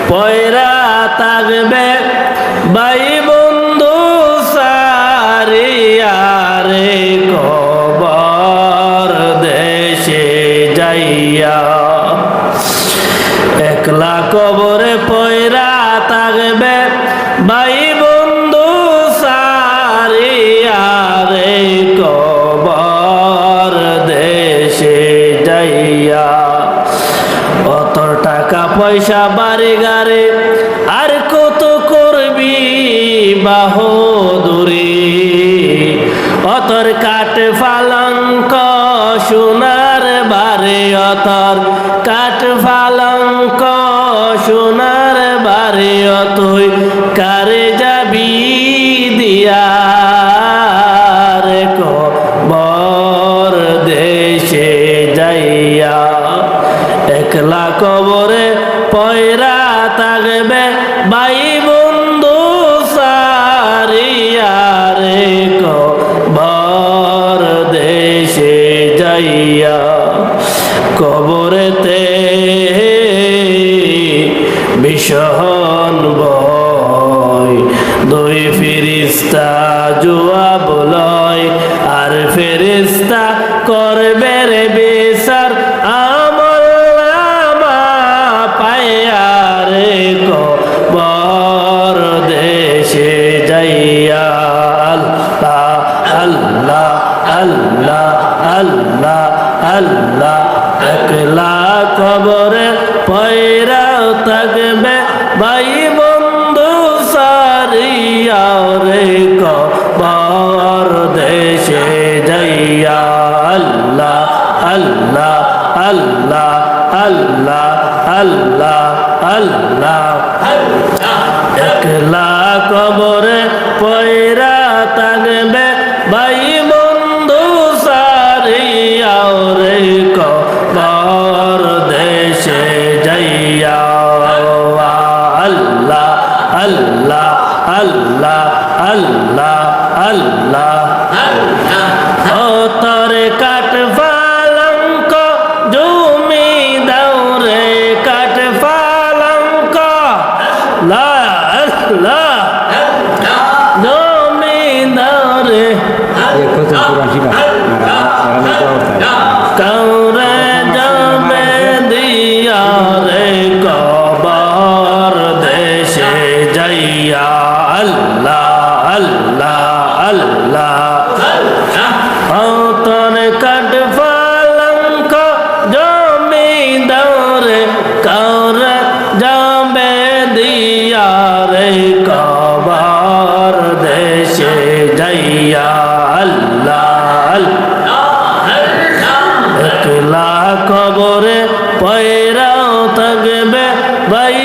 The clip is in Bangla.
পয়রা থাকবে ভাই বন্ধু সারিয়া রে কবর দেশে যাইয়া। একলা কবরে পয়রা থাকবে ভাই বন্ধু সারিয়া রে কবর দেশে যাইয়া। অত টাকা পয়সা বাড়ি গাড়ি আর কত করবি বাহাদুরি, অতর কাঠ পালঙ্ক সোনার বারে, অতর কাঠ পালঙ্ক সোনার বারে, অতই কারে যাবি দিয়া রে কবর দেশে যাইয়া। একলা কবরে পয়রা থাকবে ভাই বন্ধু সারিয়া রে কবর দেশে যাইয়া। কবরেতে ভীষণ ভয়, দুই ফেরেশতা জবাব লয়, আর ফেরেশতা করবে রে বিচার আমলনামা পাইয়া রে কবর দেশে যাইয়া। আল্লাহ আল্লাহ আল্লাহ আল্লাহ। একলা কবরে পয়রা থাকবে ভাই বন্ধু সারিয়া রে কবর দেশে যাইয়া। আল্লাহ আল্লাহ আল্লাহ আল্লাহ আল্লাহ আল্লাহ। একলা কবরে পয়রা থাকবে ভাই বন্ধু সারিয়া রে কবর দেশে যাইয়া। আল্লাহ আল্লাহ আল্লাহ আল্লাহ আল্লাহ। ও তোর কাঠ পালঙ্ক জমি দাও রে কাঠ পালঙ্ক, লা লা জমি দাও রে কাউরে যাবে দিয়া রে কবর দেশে যাইয়া। আল্লাহ আল্লাহ আল্লাহ। তোর কাঠ পালঙ্ক জমি দাও রে কাউরে যাবে দিয়া রে কবর দেশে যাইয়া। আল্লাহ একলা কবরে পয়রা থাকবে ভাই